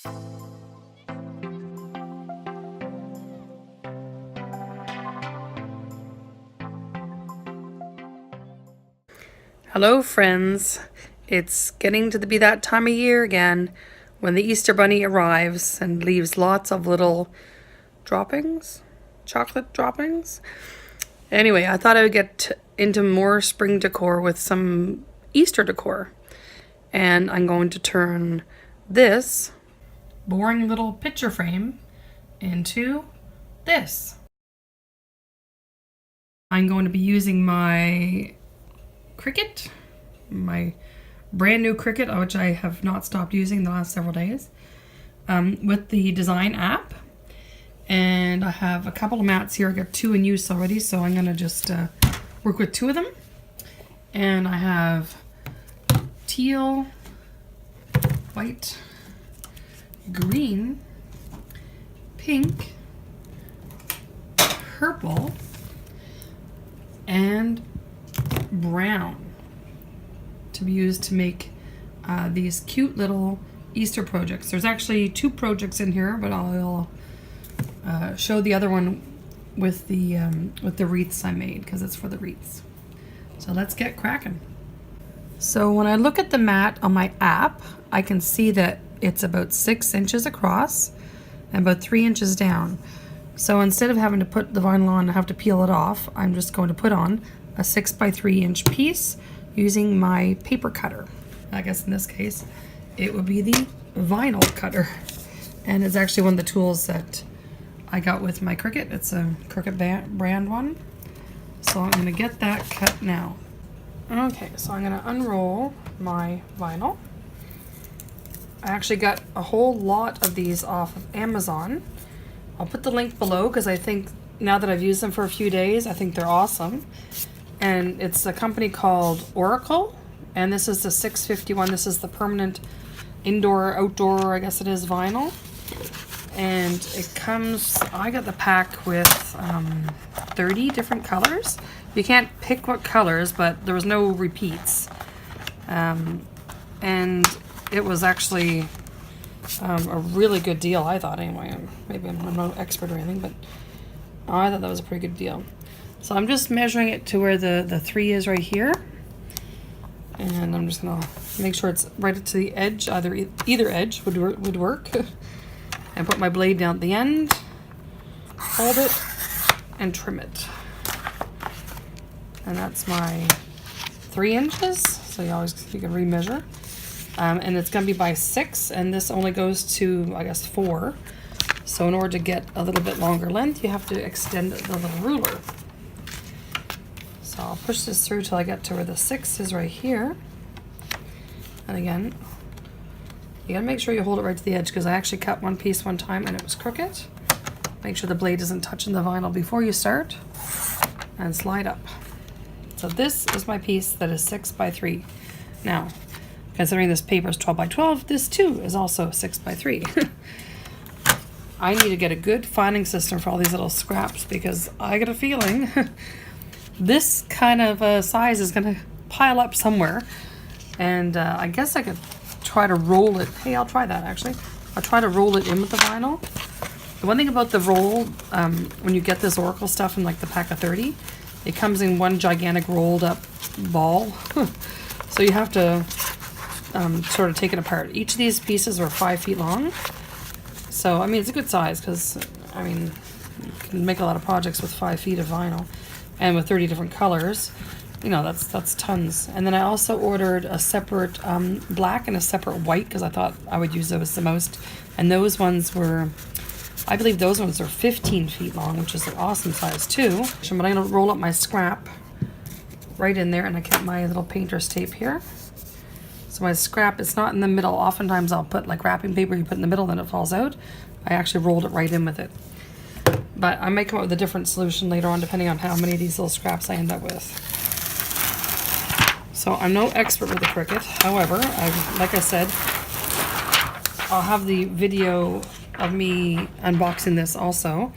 Hello friends, it's getting to be that time of year again when the Easter Bunny arrives and leaves lots of little droppings, chocolate droppings. Anyway, I thought I would get into more spring decor with some Easter decor. And I'm going to turn this boring little picture frame into this. I'm going to be using my Cricut, my brand new Cricut, which I have not stopped using the last several days, with the design app. And I have a couple of mats here. I got 2 in use already, so I'm gonna just work with 2 of them. And I have teal, white, green, pink, purple, and brown to be used to make these cute little Easter projects. There's actually 2 projects in here, but I'll show the other one with the wreaths I made, because it's for the wreaths. So let's get cracking. So when I look at the mat on my app, I can see that it's about 6 inches across and about 3 inches down. So instead of having to put the vinyl on and have to peel it off, I'm just going to put on a 6 by 3 inch piece using my paper cutter. I guess in this case it would be the vinyl cutter, and it's actually one of the tools that I got with my Cricut. It's a Cricut brand one. So I'm gonna get that cut now. Okay, so I'm gonna unroll my vinyl. I actually got a whole lot of these off of Amazon. I'll put the link below because I think now that I've used them for a few days, I think they're awesome. And it's a company called Oracle, and this is the 651. This is the permanent indoor, outdoor, I guess it is, vinyl. And it comes, I got the pack with 30 different colors. You can't pick what colors, but there was no repeats. And it was actually a really good deal, I thought anyway. Maybe I'm not an expert or anything, but I thought that was a pretty good deal. So I'm just measuring it to where the 3 is right here. And I'm just gonna make sure it's right to the edge, either edge would work. And put my blade down at the end, hold it, and trim it. And that's my 3 inches, so you can remeasure. And it's gonna be by 6, and this only goes to, I guess, 4. So in order to get a little bit longer length, you have to extend the little ruler. So I'll push this through till I get to where the 6 is right here. And again, you gotta make sure you hold it right to the edge, because I actually cut one piece one time and it was crooked. Make sure the blade isn't touching the vinyl before you start, and slide up. So this is my piece that is 6 by 3. Now, considering this paper is 12 by 12, this too is also 6 by 3. I need to get a good filing system for all these little scraps, because I get a feeling this kind of size is gonna pile up somewhere. And I guess I could try to roll it. Hey, I'll try that actually. I'll try to roll it in with the vinyl. The one thing about the roll, when you get this Oracle stuff in like the pack of 30, it comes in one gigantic rolled up ball. So you have to sort of take it apart. Each of these pieces are 5 feet long. So, I mean, it's a good size, because, I mean, you can make a lot of projects with 5 feet of vinyl, and with 30 different colors. You know, that's tons. And then I also ordered a separate black and a separate white, because I thought I would use those the most. And those ones were, I believe those ones are 15 feet long, which is an awesome size too. But I'm gonna roll up my scrap right in there, and I kept my little painter's tape here. So my scrap, it's not in the middle. Oftentimes I'll put like wrapping paper, you put in the middle, then it falls out. I actually rolled it right in with it. But I might come up with a different solution later on, depending on how many of these little scraps I end up with. So I'm no expert with the Cricut. However, like I said, I'll have the video of me unboxing this also.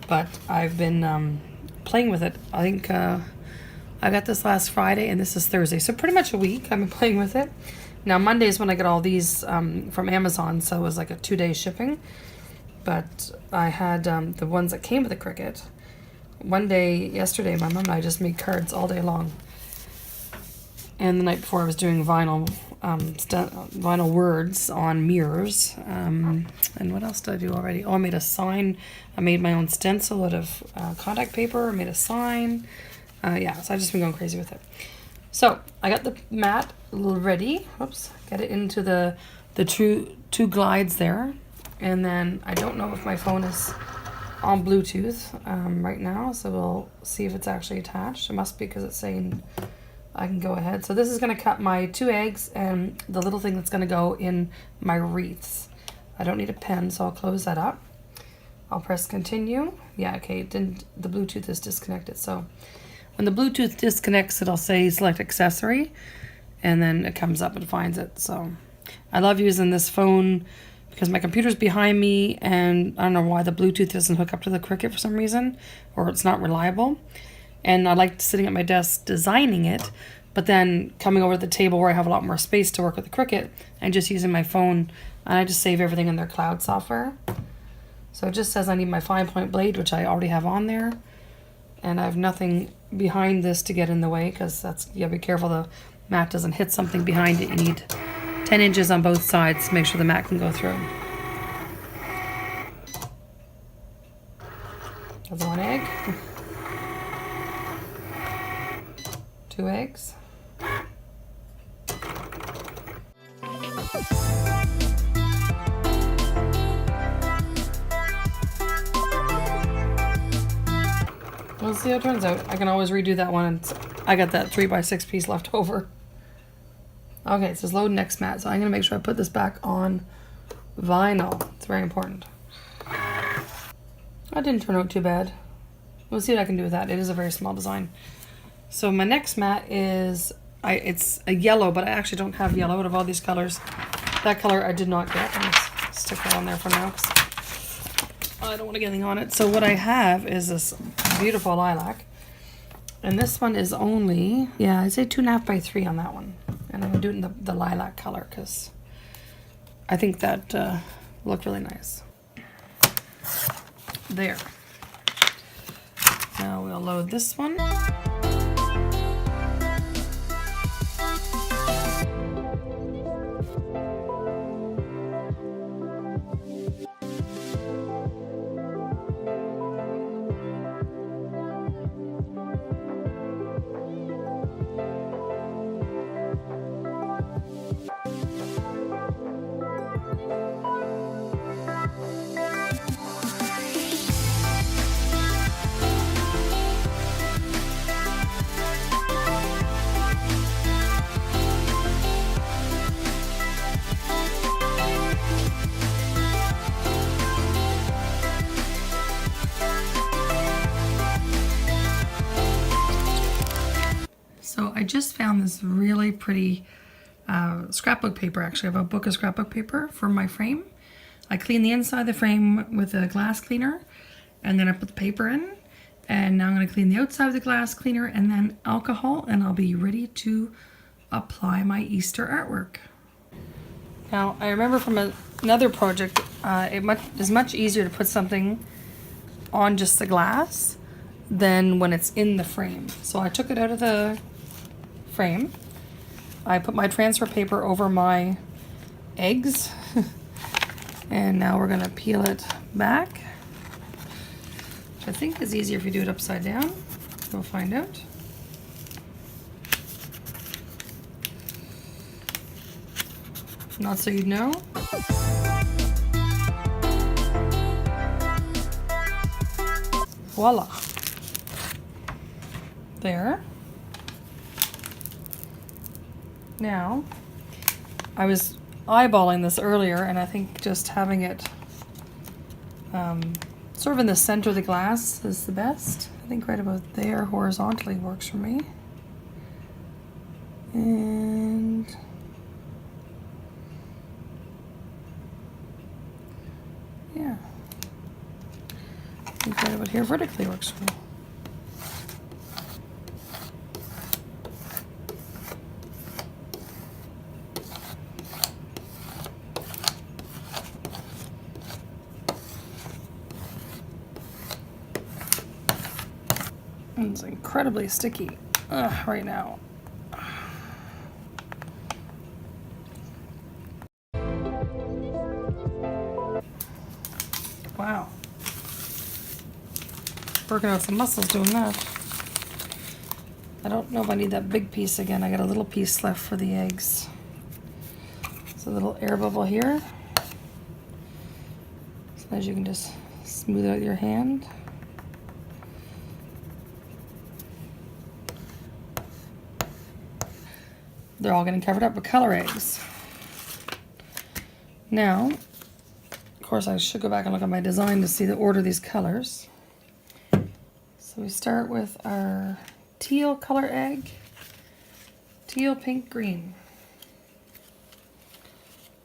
But I've been playing with it. I think I got this last Friday, and this is Thursday. So pretty much a week I've been playing with it. Now Monday is when I get all these from Amazon, so it was like a 2-day shipping. But I had the ones that came with the Cricut. One day, yesterday, my mom and I just made cards all day long. And the night before I was doing vinyl words on mirrors. And what else did I do already? Oh, I made a sign. I made my own stencil out of contact paper. I made a sign. Yeah, so I've just been going crazy with it. So I got the mat ready. Whoops, get it into the two glides there. And then I don't know if my phone is on Bluetooth right now, so we'll see if it's actually attached. It must be because it's saying I can go ahead. So this is going to cut my 2 eggs and the little thing that's going to go in my wreaths. I don't need a pen, so I'll close that up. I'll press continue. Yeah, okay, the Bluetooth is disconnected. So when the Bluetooth disconnects, it'll say select accessory, and then it comes up and finds it. So I love using this phone because my computer's behind me, and I don't know why the Bluetooth doesn't hook up to the Cricut for some reason, or it's not reliable. And I like sitting at my desk designing it, but then coming over to the table where I have a lot more space to work with the Cricut and just using my phone, and I just save everything in their cloud software. So it just says I need my fine point blade, which I already have on there, and I have nothing behind this to get in the way, because that's, you gotta be careful the mat doesn't hit something behind it. You need 10 inches on both sides to make sure the mat can go through. That's 1 egg. 2 eggs. We'll see how it turns out. I can always redo that one. I got that 3x6 piece left over. Okay, it says load next mat, so I'm gonna make sure I put this back on vinyl. It's very important. That didn't turn out too bad. We'll see what I can do with that. It is a very small design. So my next mat is, it's a yellow, but I actually don't have yellow out of all these colors. That color I did not get. I'm gonna stick that on there for now, because I don't want to get anything on it. So what I have is this beautiful lilac. And this one is only, yeah, I'd say 2.5 by 3 on that one. And I'm going to do it in the lilac color because I think that looked really nice. There. Now we'll load this one. So I just found this really pretty scrapbook paper. Actually, I have a book of scrapbook paper for my frame. I clean the inside of the frame with a glass cleaner, and then I put the paper in. And now I'm going to clean the outside of the glass cleaner and then alcohol, and I'll be ready to apply my Easter artwork. Now, I remember from another project, it is much easier to put something on just the glass than when it's in the frame. So I took it out of the frame. I put my transfer paper over my eggs. And now we're gonna peel it back. Which I think is easier if you do it upside down. We'll find out. Not so you'd know. Voila. There. Now, I was eyeballing this earlier, and I think just having it sort of in the center of the glass is the best. I think right about there horizontally works for me. And yeah, I think right about here vertically works for me. It's incredibly sticky right now. Wow. Working out some muscles doing that. I don't know if I need that big piece again. I got a little piece left for the eggs. It's a little air bubble here. So as you can just smooth out your hand. They're all getting covered up with color eggs. Now, of course, I should go back and look at my design to see the order of these colors. So we start with our teal color egg. Teal, pink, green.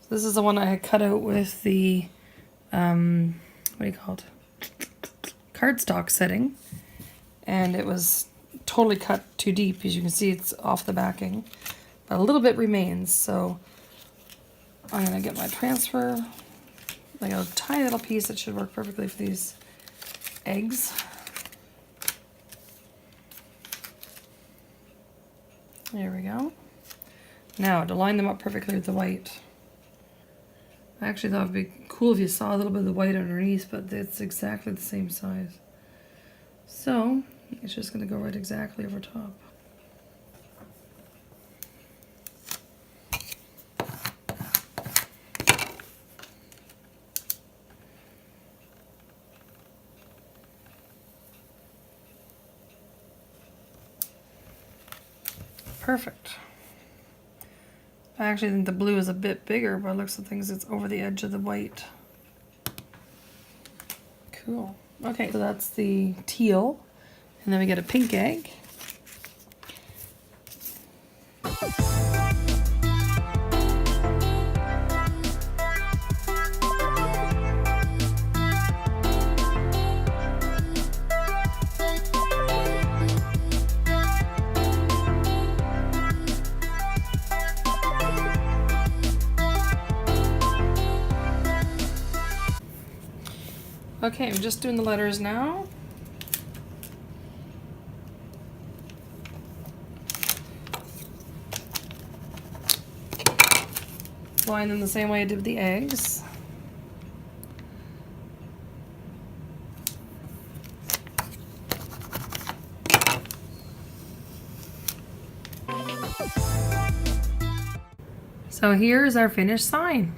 So this is the one I had cut out with the, what do you call it? Cardstock setting. And it was totally cut too deep. As you can see, it's off the backing. But a little bit remains, so I'm gonna get my transfer, like a tiny little piece that should work perfectly for these eggs. There we go. Now, to line them up perfectly with the white. I actually thought it'd be cool if you saw a little bit of the white underneath, but it's exactly the same size. So, it's just gonna go right exactly over top. Perfect. I actually think the blue is a bit bigger, but it looks like things it's over the edge of the white. Cool. Okay, so that's the teal, and then we get a pink egg. Okay, I'm just doing the letters now. Line them the same way I did with the eggs. So here's our finished sign.